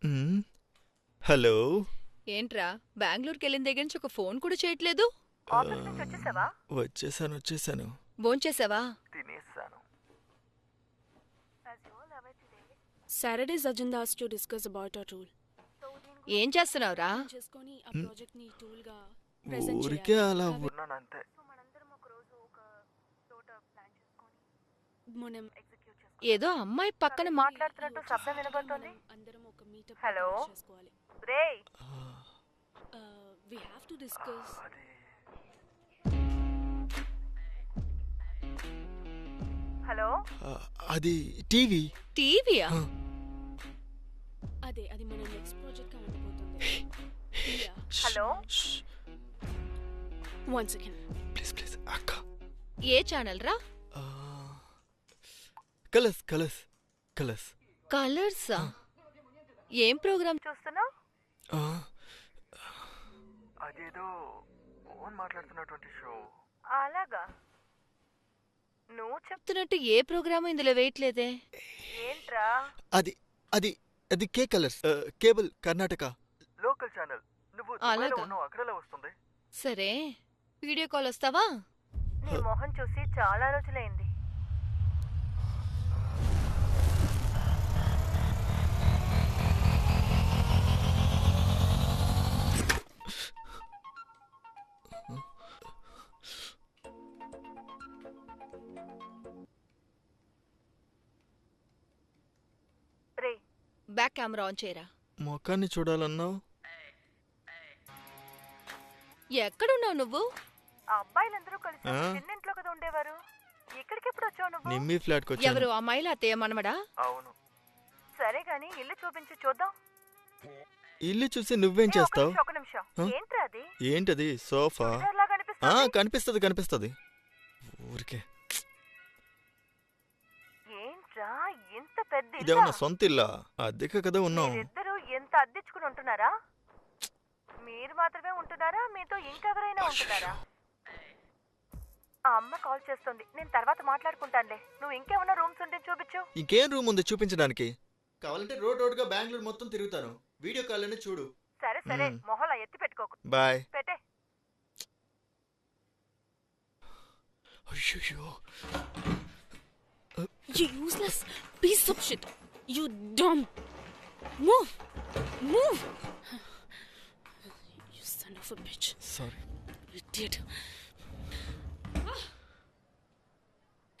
హ్మ్. హలో. ఏంట్రా బెంగళూరుకి వెళ్ళిన దగ్గర నుంచి ఒక ఫోన్ కూడా చేయట్లేదు. ఆఫీస్ నుంచి వచ్చేసావా? వచ్చేసాను. భోంచేసావా? తినేసాను. Saturday's agenda is to discuss about our tool. ఏం చేస్తున్నావురా? చేసుకొని ఆ ప్రాజెక్ట్ ని టూల్ గా ప్రెజెంట్ ఊరికే చేయాలి. అలా ఉన్నానంతే. మనందరం ఒక రోజు ఒక చోట ప్లాన్ చేసుకొని మనం ఎగ్జిక్యూట్ చేసుకోవాలి. ఏదో అమ్మాయి పక్కన మాట్లాడుతున్నట్టు శబ్దం వినబడుతుంది. అందరం ఒక మీటప్ హలో? చేసుకోవాలి. రేయ్, We have to discuss. Hello? అది టీవీ. టీవీయా? అది మన నెక్స్ట్ ప్రాజెక్ట్ గా ఉండబోతుంది. Yeah. Hello? One second. Please అక్క. ఏ ఛానల్ రా? కలర్స్. కలర్సా? ఏం ప్రోగ్రామ్? చూస్తున్నావు? ఆ, అదేదో ఫోన్ మాట్లాడుతున్నటువంటి షో. అలాగా? నువ్వు చెప్తున్నట్టు ఏ ప్రోగ్రాము ఇందులో వేయట్లేదే. ఏంట్రా? అది కే Colors, cable Karnataka. Local channel. నువ్వు అలాగా? దుబాయ్లో ఉన్నావు, అక్కడలా వస్తుంది. సరే, వీడియో కాల్ వస్తావా? నీ మొహం చూసి చాలా రోజులైంది. రే, బ్యాక్ కెమెరా ఆన్ చేయరా. మొఖాన్ని చూడాలన్నావు. ఎక్కడున్నావు నువ్వు? ఆ అబ్బాయిలందరూ కలిసి ఆ? చిన్నింట్లో కదా ఉండేవారు. ఇక్కడికి ఎప్పుడు వచ్చావు నువ్వు? నిమ్మి ఫ్లాట్కి ఎవరు? వచ్చాను. ఆ మైల అత్తయ్య మనమడా? అవును. సరే గాని ఇల్లు చూపించి చూద్దాం. ఇల్లు చూసి నువ్వేం ఏ, చేస్తావు? ఒక నిమిషం. ఆ? ఏంట్రా అది? ఏంటది? సోఫా. చూడలా కనిపిస్తుంది. కనిపిస్తుంది. ఊరికే ఏంట్రా ఇంత పెద్ద ఇల్లా? ఇదేమన్నా సొంత ఇల్లా? అద్దెక కదా ఉన్నాం. మీరిద్దరూ ఎంత అద్దెచ్చుకుని ఉంటున్నారా? మీరు మాత్రమే ఉంటున్నారా? మీతో ఇంకెవరైనా ఉంటున్నారా? ఆ అమ్మ కాల్ చేస్తుంది, నేను తర్వాత మాట్లాడుకుంటానులే. నువ్వు ఇంకేమన్నా రూమ్స్ ఉంటే చూపించు. ఇంకేం రూమ్ ఉంది చూపించడానికి? కావాలంటే రోడ్డుగా బెంగళూరు మొత్తం తిరుగుతాను. వీడియో కాల్లోనే చూడు. సరే మొహలా ఎత్తి పెట్టుకోకు. బాయ్. పెట్టే. అయ్యో, You useless piece of shit. You dumb. Move. You son of a bitch. Sorry. Idiot.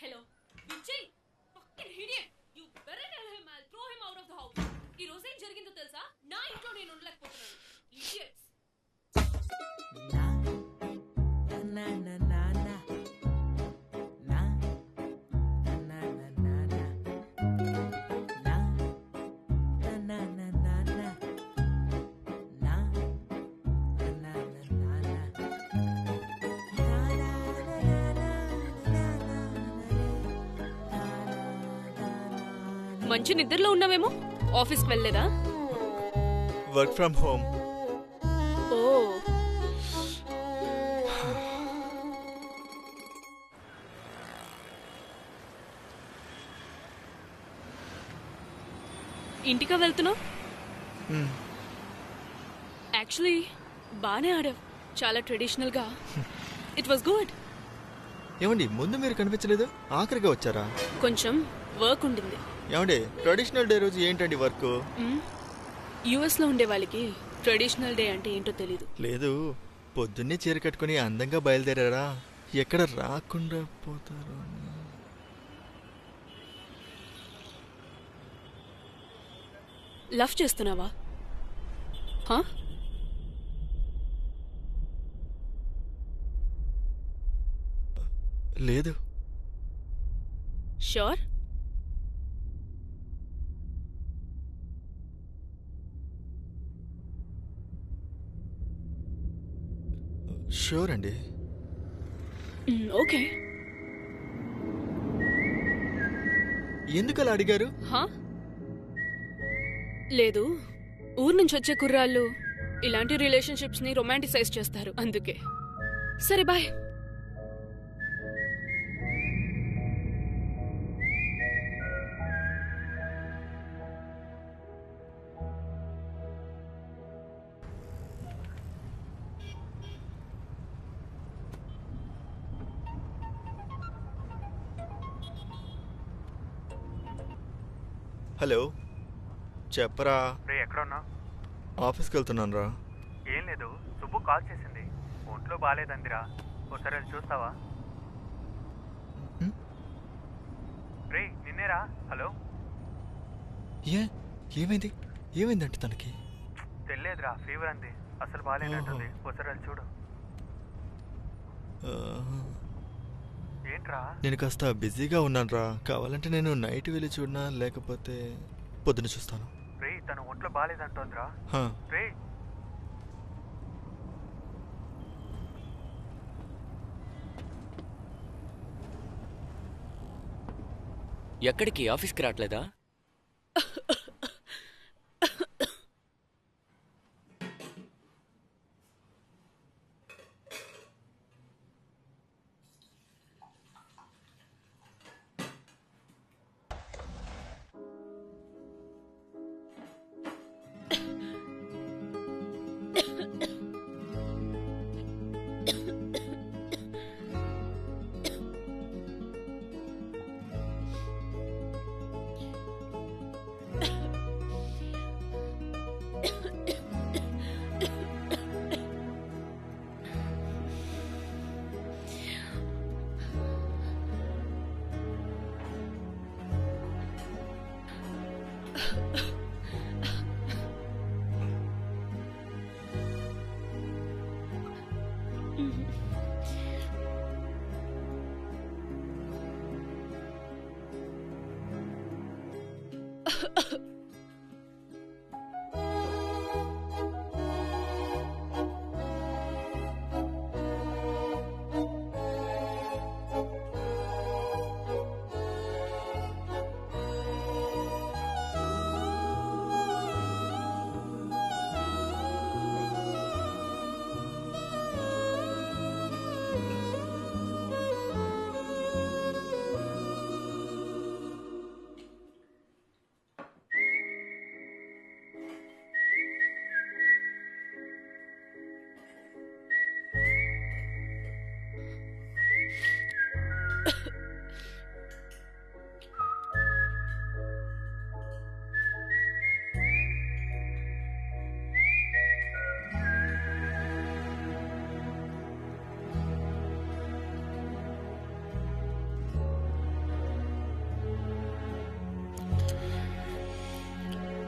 Hello. Vijay. Fucking idiot. You better tell him I'll throw him out of the house. ఈ రోజు ఏం జరిగిందో తెలుసా? నా ఇంట్లో నేను ఉండలేకపోతున్నాను. Idiots. మంచి నిద్రలో ఉన్నావేమో. ఆఫీస్కి వెళ్ళలేదా? Work from home. ఓ, ఇంటికా వెళ్తున్నావు? యాక్చువల్లీ బానే ఆడావు. చాలా ట్రెడిషనల్గా. It was good. ఏమండి, ముందు మీరు కనిపించలేదు, ఆఖరిగా వచ్చారా? కొంచెం వర్క్ ఉండింది. ఏమండి, ట్రెడిషనల్ డే రోజు ఏంటండి వర్క్? యుఎస్లో ఉండే వాళ్ళకి ట్రెడిషనల్ డే అంటే ఏంటో తెలీదు. లేదు, పొద్దున్నే చీర కట్టుకుని అందంగా బయలుదేరారా, ఎక్కడ రాకుండా పోతారు. లవ్ చేస్తున్నావా? హా? లేదు. షూర్? షూర్ అండి. ఓకే. ఎందుకు అలా అడిగారు? హా? లేదు, ఊరు నుంచి వచ్చే కుర్రాళ్ళు ఇలాంటి రిలేషన్షిప్స్ ని రొమాంటిసైజ్ చేస్తారు, అందుకే. సరే బాయ్. హలో చెప్పరా. రే ఎక్కడున్నా? ఆఫీస్కి వెళ్తున్నాను రా. ఏం లేదు, సుబ్బు కాల్ చేసింది. ఒంట్లో బాగాలేదందిరా, ఒకసారి వెళ్ళి చూస్తావా? రే నిన్నేరా. హలో ఏమైంది ఏమైందంటే తనకి? తెలియదురా, ఫీవర్ అంది, అసలు బాగాలేదంటుంది. ఒకసారి వెళ్ళి చూడు. ఏంట్రా? నేను కాస్త బిజీగా ఉన్నాను రా. కావాలంటే నేను నైట్ వెళ్ళి చూడనా, లేకపోతే పొద్దున చూస్తాను. రే తన ఒంట్లో బాగాలేదంటోందిరా. హా. రే ఎక్కడికి? ఆఫీస్కి రావట్లేదా?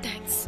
థ్యాంక్స్.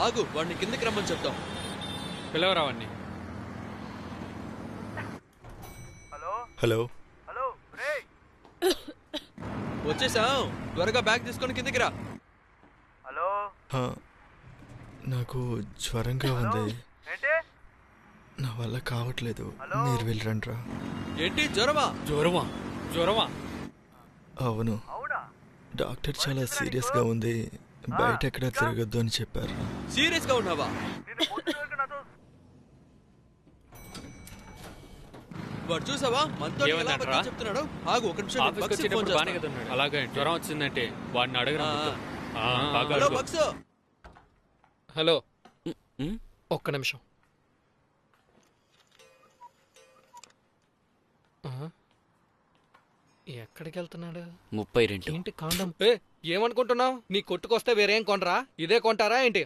ఆగు, వాడిని కిందకి రమ్మని చెప్తాం. పిలవరావాన్ని. Hello hello. హలో రే. వచ్చేసాం, త్వరగా బ్యాగ్ తీసుకొని కిందకి రా. హలో హా, నాకు జ్వరంగా ఉంది. ఏంటి? నా వల్ల కావట్లేదు. మీరు వెళ్ళరండ్రా. ఏంటి జ్వరమా? జ్వరమా? జ్వరమా? అవును, అవునా? డాక్టర్ చాలా సీరియస్గా ఉంది, బయట ఎక్కడా తిరగద్దు అని చెప్పారు. సీరియస్ గా ఉన్నావా? నిన్ను పొద్దున వరకు నాతో వాడు చూసావా మనతో ఎలా ఏమన్నాడు అబద్ధం రా? చెప్తున్నాడు? ఆగు ఒక నిమిషం, ఆఫీస్కి బక్స్కి ఫోన్ వచ్చేటప్పుడు బాగానే చేస్తా. కదా ఉన్నాడు. అలాగే జ్వరం వచ్చిందంటే వాడిని అడగరా. బాగా హలో అడుగు. బక్స్. హలో, ఉమ్, ఒక్క నిమిషం. ఎక్కడికి వెళ్తున్నాడు? 32. ఏంటి కాండం? ఏమనుకుంటున్నావు? నీ కొట్టుకొస్తే వేరేం కొనరా? ఇదే కొంటారా ఏంటి?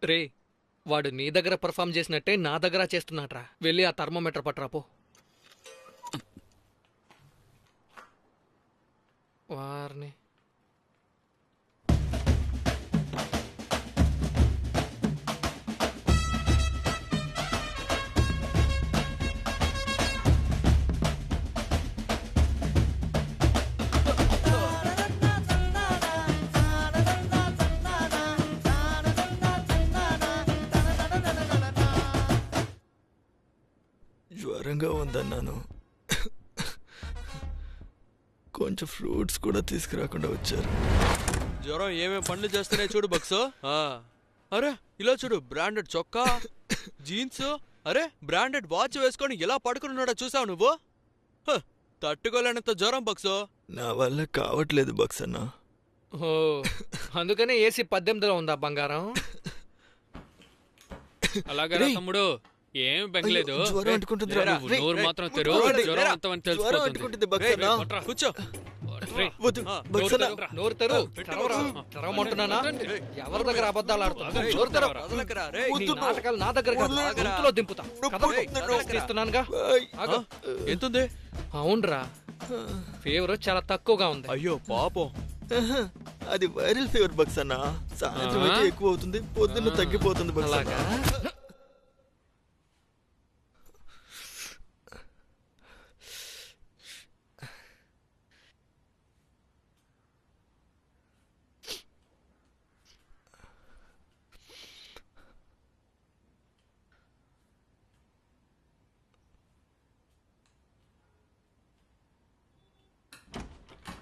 రే, వాడు నీ దగ్గర పర్ఫామ్ చేసినట్టే నా దగ్గర చేస్తున్నాడ్రా. వెళ్ళి ఆ థర్మోమీటర్ పట్టరాపో. వారిని జ్వరంగా ఉందన్నాను, కొంచెం ఫ్రూట్స్ కూడా తీసుకురాకుండా వచ్చారు. జ్వరం ఏమేం పనులు చేస్తున్నాయి చూడు బక్స్. అరే ఇలా చూడు, బ్రాండెడ్ చొక్కా, జీన్స్, అరే బ్రాండెడ్ వాచ్ వేసుకొని ఇలా పడుకున్నాడో చూసావు నువ్వు? తట్టుకోలేనంత జ్వరం బక్స్. నా వల్ల కావట్లేదు బక్స్ అన్న. ఓ అందుకనే ఏసీ 18లో ఉందా బంగారం? అలాగరా తమ్ముడు, ఏం బెంగలేదు. అయ్యో, జ్వరం అంటుకుంటుందిరా. నువ్వు రేయ్, నోరు రేయ్, మాత్రం తెరు, జ్వరం జ్వరం అంతమని జ్వరం తెలిసిపోతుంది. అంటుకుంటుంది బక్స్ అన్న. కొట్రా. కూర్చో. రేయ్, వద్దు, బక్స్ అన్న. నోరు తెరు. తెరవమంటున్నానా? ఎవరి దగ్గర అబద్ధాలు ఆడుతున్నా? నోరు తెరవు. వదలకరా, రేయ్. నీ నాటకాలు నా దగ్గర కాదు, నా గొంతులో దింపుతా. ఇస్తున్నానుగా. ఆగు. ఎంతుంది? అవునరా, ఫీవర్ చాలా తక్కువగా ఉంది. అయ్యో పాపం. అది వైరల్ ఫీవర్ బక్స్ అన్న. సాయంత్రం అయితే ఎక్కువ అవుతుంది, పొద్దున్న తగ్గిపోతుంది బక్స్ అన్న. అలాగా